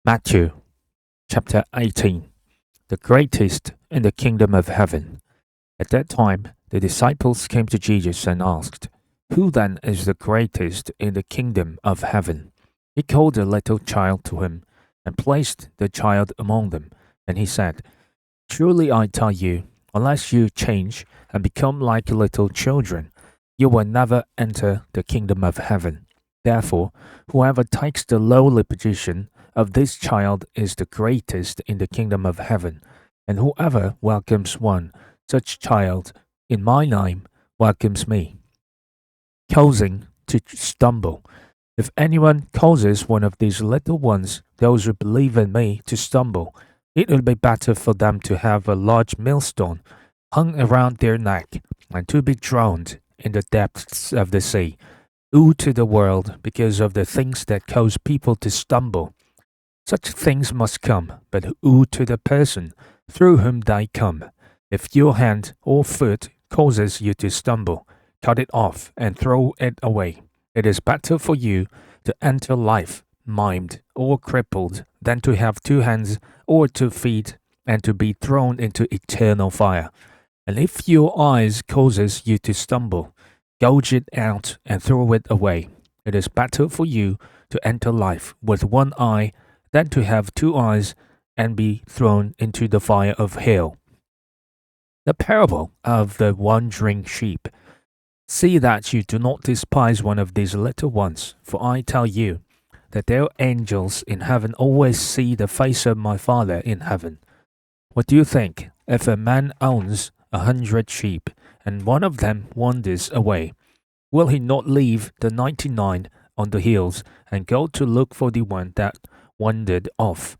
Matthew chapter 18. The greatest in the kingdom of heaven. At that time, the disciples came to Jesus and asked, "Who then is the greatest in the kingdom of heaven?" He called a little child to him and placed the child among them. And he said, "Truly I tell you, unless you change and become like little children, you will never enter the kingdom of heaven. Therefore, whoever takes the lowly position of this child is the greatest in the kingdom of heaven, and whoever welcomes one such child in my name welcomes me." Causing to stumble. If anyone causes one of these little ones, those who believe in me, to stumble, it would be better for them to have a large millstone hung around their neck and to be drowned in the depths of the sea. Woe to the world because of the things that cause people to stumble. Such things must come, but woe to the person through whom they come. If your hand or foot causes you to stumble, cut it off and throw it away. It is better for you to enter life maimed or crippled than to have 2 hands or 2 feet and to be thrown into eternal fire. And if your eyes causes you to stumble, gouge it out and throw it away. It is better for you to enter life with 1 eye than to have 2 eyes and be thrown into the fire of hell. The parable of the wandering sheep. See that you do not despise one of these little ones, for I tell you that their angels in heaven always see the face of my Father in heaven. What do you think? If a man owns 100 sheep, and one of them wanders away, will he not leave the 99 on the hills and go to look for the one that wandered off?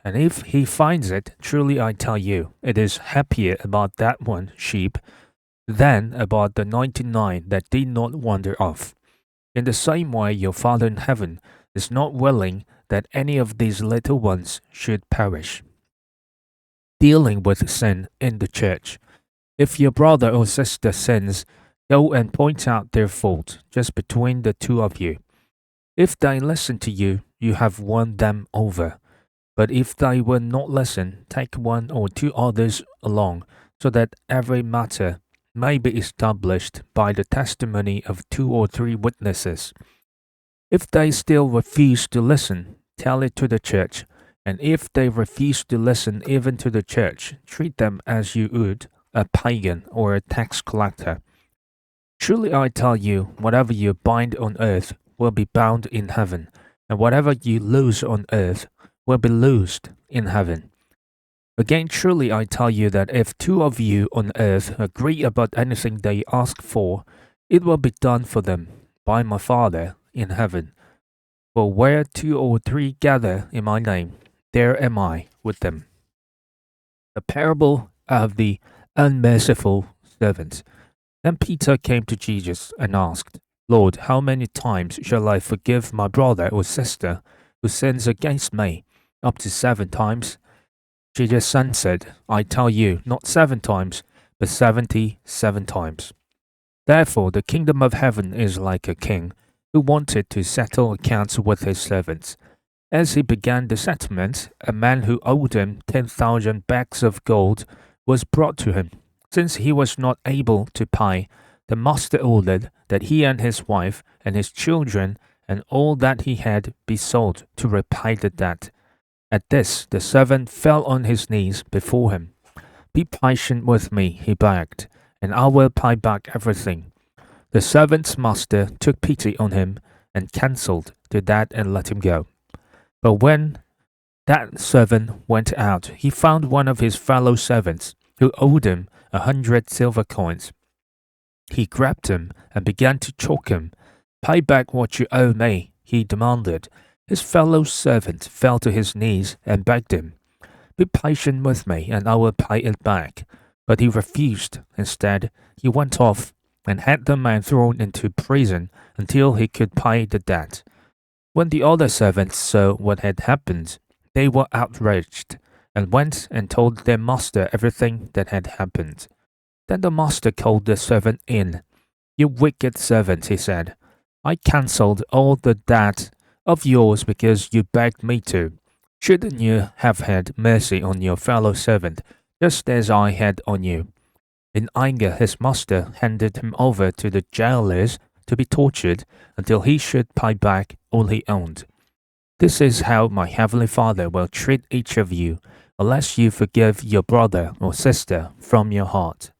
And if he finds it, truly I tell you, it is happier about that one sheep than about the 99 that did not wander off. In the same way, your Father in heaven is not willing that any of these little ones should perish. Dealing with sin in the church. If your brother or sister sins, go and point out their fault just between the two of you. If they listen to you, you have won them over. But if they will not listen, take 1 or 2 others along, so that every matter may be established by the testimony of 2 or 3 witnesses. If they still refuse to listen, tell it to the church. And if they refuse to listen even to the church, treat them as you would a pagan or a tax collector. Truly I tell you, whatever you bind on earth will be bound in heaven, and whatever you loose on earth will be loosed in heaven. Again, truly I tell you that if 2 of you on earth agree about anything they ask for, it will be done for them by my Father in heaven. For where 2 or 3 gather in my name, there am I with them. The parable of the unmerciful servant. Then Peter came to Jesus and asked, "Lord, how many times shall I forgive my brother or sister who sins against me? Up to 7 times?" Jesus answered, "I tell you, not 7 times, but 77 times. Therefore, the kingdom of heaven is like a king who wanted to settle accounts with his servants. As he began the settlement, a man who owed him 10,000 bags of gold was brought to him. Since he was not able to pay, the master ordered that he and his wife and his children and all that he had be sold to repay the debt. At this, the servant fell on his knees before him. "Be patient with me," he begged, "and I will pay back everything." The servant's master took pity on him and cancelled the debt and let him go. But when that servant went out, he found one of his fellow servants who owed him 100 silver coins. He grabbed him and began to choke him. "Pay back what you owe me," he demanded. His fellow servant fell to his knees and begged him, "Be patient with me, and I will pay it back." But he refused. Instead, he went off and had the man thrown into prison until he could pay the debt. When the other servants saw what had happened, they were outraged and went and told their master everything that had happened. Then the master called the servant in. "You wicked servant," he said, "I cancelled all the debt of yours because you begged me to. Shouldn't you have had mercy on your fellow servant, just as I had on you?" In anger, his master handed him over to the jailers to be tortured until he should pay back all he owned. This is how my heavenly Father will treat each of you, unless you forgive your brother or sister from your heart.